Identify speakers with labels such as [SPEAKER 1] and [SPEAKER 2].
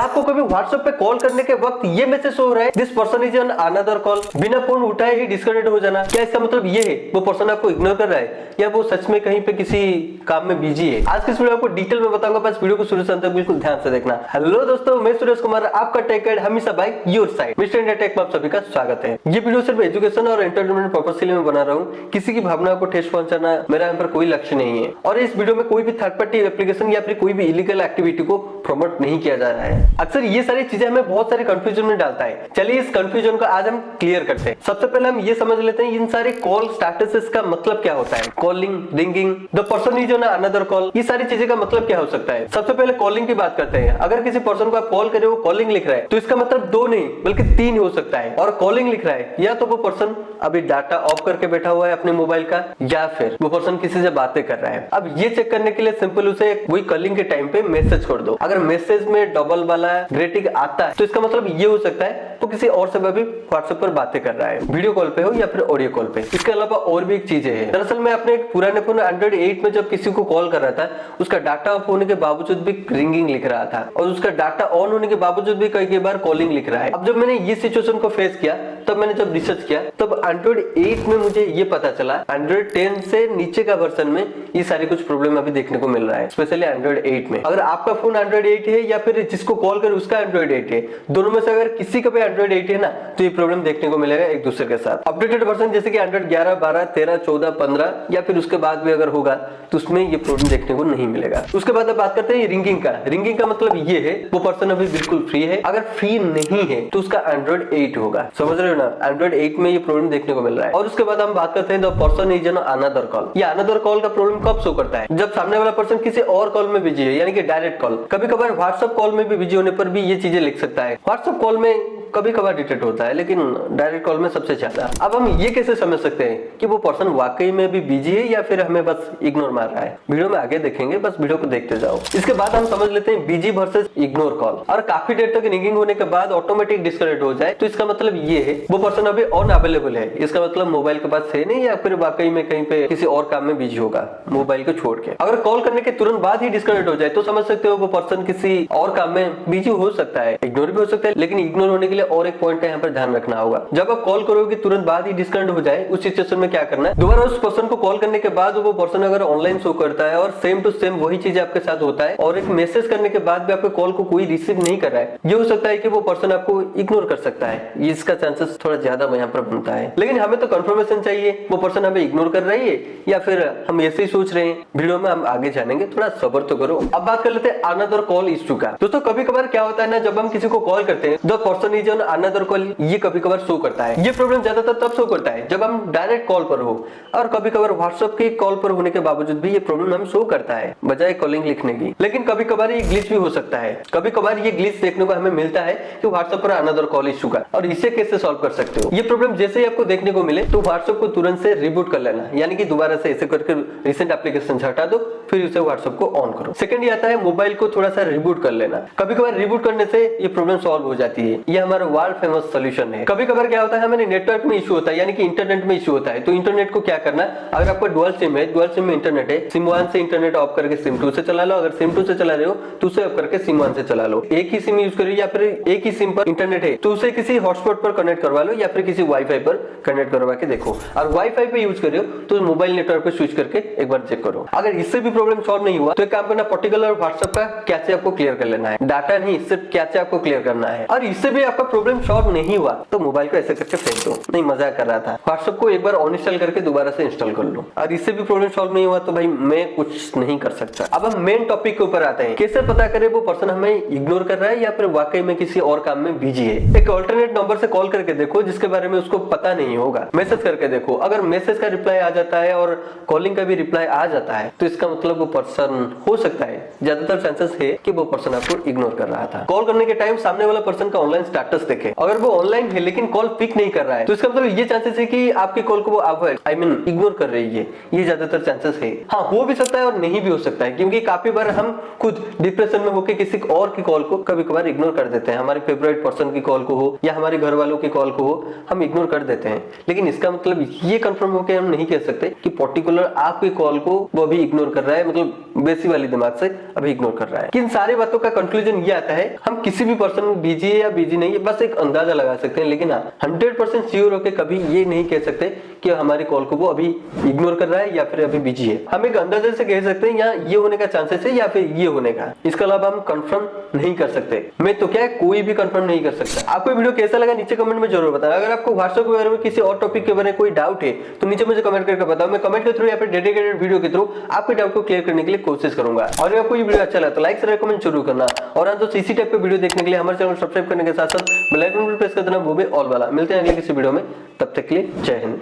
[SPEAKER 1] क्या आपको कभी व्हाट्सएप पे कॉल करने के वक्त ये मैसेज हो रहा है this person is on another call, बिना फोन उठाए ही डिस्कनेक्ट हो जाना? क्या इसका मतलब ये है वो पर्सन आपको इग्नोर कर रहा है या वो सच में कहीं पे किसी काम में बिजी है? आज की इस वीडियो आपको डिटेल में बताऊंगा, बस वीडियो को शुरू से अंत तक बिल्कुल ध्यान से देखना। हेलो दोस्तों, मैं सुरेश कुमार, आपका टेक गाइड हमेशा by your side mister India tech में आप सभी का स्वागत है। ये वीडियो सिर्फ एजुकेशन और एंटरटेनमेंट पर्पस के लिए मैं बना रहा हूँ, किसी की भावना को ठेस पहुंचाना मेरा यहाँ पर कोई लक्ष्य नहीं है। और इस वीडियो में कोई भी थर्ड पार्टी एप्लीकेशन या फिर कोई भी इलीगल एक्टिविटी को प्रमोट नहीं किया जा रहा है। अक्सर ये सारी चीजें हमें बहुत सारे कंफ्यूजन में डालता है। चलिए इस कंफ्यूजन को आज हम क्लियर करते हैं। सबसे पहले हम ये समझ लेते हैं इन सारे कॉल स्टेटसेस का मतलब क्या होता है। Calling, ringing, the person is on another call, ये सारी चीजें का मतलब क्या हो सकता है। सबसे पहले कॉलिंग की बात करते हैं। अगर किसी पर्सन को आप कॉल करे वो कॉलिंग लिख रहा है तो इसका मतलब दो नहीं बल्कि तीन हो सकता है। और कॉलिंग लिख रहा है या तो वो पर्सन अभी डाटा ऑफ करके बैठा हुआ है अपने मोबाइल का, या फिर वो पर्सन किसी से बातें कर रहा है। अब ये चेक करने के लिए सिंपल उसे वही कॉलिंग के टाइम पे मैसेज छोड़ दो। अगर मैसेज में डबल वाला ग्रेटिंग आता है तो इसका मतलब ये हो सकता है वो किसी और से भी व्हाट्सएप पर बातें कर रहा है, वीडियो कॉल पे हो या फिर ऑडियो कॉल पे। इसके अलावा और भी एक चीजें हैं। दरअसल मैं अपने पुराने फोन एंड्रॉइड 8 में जब किसी को कॉल कर रहा था उसका डाटा ऑफ होने के बावजूद भी रिंगिंग लिख रहा था और उसका डाटा ऑन होने के बावजूद भी कई बार कॉलिंग लिख रहा है। अब जब मैंने ये सिचुएशन को फेस किया तब मैंने जब रिसर्च किया तब एंड्रॉइड 8 में मुझे ये पता चला एंड्रॉइड 10 से नीचे का वर्जन में ये सारी कुछ प्रॉब्लम अभी देखने को मिल रहा है, स्पेशली एंड्रॉइड 8 में। अगर आपका फोन एंड्रॉइड 8 है या फिर जिसको कॉल कर उसका एंड्रॉइड 8 है, दोनों में से अगर किसी का भी एंड्रॉइड 8 है ना तो ये प्रॉब्लम देखने को मिलेगा एक दूसरे के साथ। अपडेटेड वर्जन जैसे कि एंड्रॉइड 11, 12, 13, 14, 15 या फिर उसके बाद भी अगर होगा तो उसमें ये प्रॉब्लम देखने को नहीं मिलेगा। उसके बाद अब बात करते हैं रिंगिंग का। रिंगिंग का मतलब ये है वो पर्सन अभी बिल्कुल फ्री है, अगर फ्री नहीं है तो उसका एंड्रॉइड 8 होगा। समझ रहे हो ना, एंड्रॉइड 8 में ये प्रॉब्लम देखने को मिल रहा है। और उसके बाद हम बात करते हैं the person is on another call. ये अनदर कॉल का प्रॉब्लम कब शो करता है? जब सामने वाला पर्सन किसी और कॉल में बिजी है, यानी कि डायरेक्ट कॉल। कभी कभार व्हाट्सएप कॉल में भी बिजी होने पर भी ये चीजें लिख सकता है। व्हाट्सएप कॉल में कभी कभार डिटेक्ट होता है लेकिन डायरेक्ट कॉल में सबसे ज्यादा। अब हम ये कैसे समझ सकते हैं कि वो पर्सन वाकई में भी बिजी है या फिर हमें बस इग्नोर मार रहा है? वीडियो में आगे देखेंगे, बस वीडियो को देखते जाओ। इसके बाद हम समझ लेते हैं बिजी वर्सेस इग्नोर कॉल। और काफी देर तक रिंगिंग होने के बाद ऑटोमेटिक डिस्कनेक्ट हो जाए तो इसका मतलब ये है वो पर्सन अभी ऑन अवेलेबल है। इसका मतलब मोबाइल के पास है नहीं या फिर वाकई में कहीं पे किसी और काम में बिजी होगा मोबाइल को छोड़ के। अगर कॉल करने के तुरंत बाद ही डिस्कनेक्ट हो जाए तो समझ सकते हो वो पर्सन किसी और काम में बिजी हो सकता है, इग्नोर भी हो सकता है। लेकिन इग्नोर होने के लिए और एक पॉइंट है पर ध्यान रखना होगा। जब आप कॉल करोगे तुरंत बाद ही डिस्कनेक्ट हो जाए उस सिचुएशन में क्या करना है, दोबारा उस पर्सन को कॉल करने के बाद वो पर्सन अगर ऑनलाइन शो करता है और सेम टू सेम वही चीज आपके साथ होता है और एक मैसेज करने के बाद भी आपके कॉल को कोई रिसीव नहीं कर रहा है, ये हो सकता है कि वो पर्सन आपको इग्नोर कर सकता है। इसका चांसेस थोड़ा ज्यादा यहाँ पर बनता है। लेकिन हमें तो कंफर्मेशन चाहिए वो पर्सन हमें इग्नोर कर रही है या फिर हम ऐसे ही सोच रहे हैं। वीडियो में हम आगे जानेंगे, थोड़ा सब्र तो करो। अब बात कर लेते हैं अनदर कॉल इश्यू का। दोस्तों कभी कभार क्या होता है ना, जब हम किसी को कॉल करते हैं the person is on another call, ये कभी कभार शो करता है। ये प्रॉब्लम ज्यादातर तब शो करता है जब हम डायरेक्ट कॉल पर हो और कभी कभार व्हाट्सएप के कॉल पर होने के बावजूद भी ये प्रॉब्लम हम शो करता है बजाय कॉलिंग लिखने की। लेकिन कभी कभार ये ग्लिच भी हो सकता है। कभी कभार ये ग्लिच देखने को हमें मिलता है कि व्हाट्सएप पर अनदर कॉल इश्यू का। और इसे कैसे सॉल्व कर सकते हो? ये प्रॉब्लम जैसे ही आपको देखने को मिले तो व्हाट्सएप को तुरंत से रिबूट कर लेना, यानी कि दोबारा से ऐसे करके रिसेंट एप्लीकेशन हटा दो, फिर उसे व्हाट्सएप को ऑन करो। सेकंड ये आता है मोबाइल को थोड़ा सा रिबूट कर लेना। कभी कभार रिबूट करने से ये प्रॉब्लम सॉल्व हो जाती है। ये हमारा वर्ल्ड फेमस सोल्यूशन है। कभी कभार क्या होता है हमें नेटवर्क में इशू होता है, यानी कि इंटरनेट में इशू होता है। तो इंटरनेट को क्या करना है, अगर आपका डुअल सिम है, डुअल सिम में इंटरनेट है, सिम 1 से इंटरनेट ऑफ करके सिम 2 से चला लो। अगर सिम 2 से चला रहे हो तो उसे ऑफ करके सिम 1 से चला लो। एक ही सिम यूज करो या फिर एक ही सिम पर इंटरनेट है तो उसे किसी हॉटस्पॉट पर कनेक्ट करवा लो या फिर किसी वाईफाई पर कनेक्ट करवा के देखो। और वाईफाई पे यूज कर रहे हो तो मोबाइल नेटवर्क पे स्विच करके एक बार चेक करो। अगर इससे भी प्रॉब्लम सॉल्व नहीं हुआ तो एक काम करना, पर्टिकुलर व्हाट्सएप का कैचे आपको क्लियर कर लेना है, डाटा नहीं सिर्फ कैचे आपको क्लियर करना है। और इससे भी आपका प्रॉब्लम सॉल्व नहीं हुआ तो मोबाइल को ऐसे करके फेंक दो। नहीं, मजाक कर रहा था। व्हाट्सएप को एक बार अनइंस्टॉल करके दोबारा से इंस्टॉल कर लो। और इससे भी प्रॉब्लम सॉल्व नहीं हुआ तो भाई मैं कुछ नहीं कर सकता। अब हम मेन टॉपिक के ऊपर आते हैं, कैसे पता करें वो पर्सन हमें इग्नोर कर रहा है या फिर वाकई में किसी और काम में बिजी है। एक अल्टरनेट नंबर से कॉल करके देखो जिसके बारे में उसको पता नहीं होगा। मैसेज करके देखो, अगर मैसेज का रिप्लाई आ जाता है और कॉलिंग का भी रिप्लाई आ जाता है तो इसका मतलब वो पर्सन हो सकता है, ज्यादातर चांसेस है कि वो पर्सन आपको इग्नोर कर रहा था। कॉल करने के टाइम सामने वाला पर्सन का ऑनलाइन स्टेटस चांसेस देखें। अगर वो ऑनलाइन है लेकिन कॉल पिक नहीं कर रहा है तो इसका मतलब ये चांसेस है कि आपकी कॉल को वो अवॉइड इग्नोर कर रही है, ये ज्यादातर चांसेस है। हाँ, हो भी सकता है और नहीं भी हो सकता है, क्योंकि काफी बार हम खुद डिप्रेशन में होकर किसी और की कॉल को कभी कभार इग्नोर कर देते हैं। हमारे फेवरेट पर्सन की कॉल को हो या हमारे घर वालों की कॉल को हो, हम इग्नोर कर देते हैं। लेकिन इसका मतलब ये कंफर्म होकर हम नहीं कह सकते कि पर्टिकुलर आपकी कॉल को वो अभी इग्नोर कर रहा है, मतलब बेसी वाली दिमाग से अभी इग्नोर कर रहा है। इन सारी बातों का कंक्लूजन ये आता है, हम किसी भी पर्सन बिजी है या बिजी नहीं है बस एक अंदाजा लगा सकते हैं, लेकिन हाँ 100% श्योर होकर कभी ये नहीं कह सकते कि हमारी कॉल को वो अभी इग्नोर कर रहा है या फिर अभी बिजी है। हम एक अंदाजे से कह सकते हैं यहाँ ये होने का चांसेस है या फिर ये होने का, इसके अलावा हम कंफर्म नहीं कर सकते। मैं तो क्या है, कोई भी कंफर्म नहीं कर सकता। आपको वीडियो कैसा लगा नीचे कमेंट में जरूर बताना। अगर आपको व्हाट्सएप के बारे में किसी और टॉपिक के बारे में कोई डाउट है तो नीचे मुझे कमेंट करके बताओ। मैं कमेंट के थ्रू या फिर डेडिकेटेड वीडियो के थ्रू आपके डाउट को क्लियर करने के लिए कोशिश करूंगा। और अगर आपको ये वीडियो अच्छा लगा तो लाइक शेयर कमेंट जरूर करना। और हाँ, तो इसी टाइप के वीडियो देखने के लिए हमारे चैनल सब्सक्राइब करने के साथ साथ बेल आइकन पर प्रेस कर देना, वो भी ऑल वाला। मिलते हैं अगले किसी वीडियो में, तब तक के लिए जय हिंद।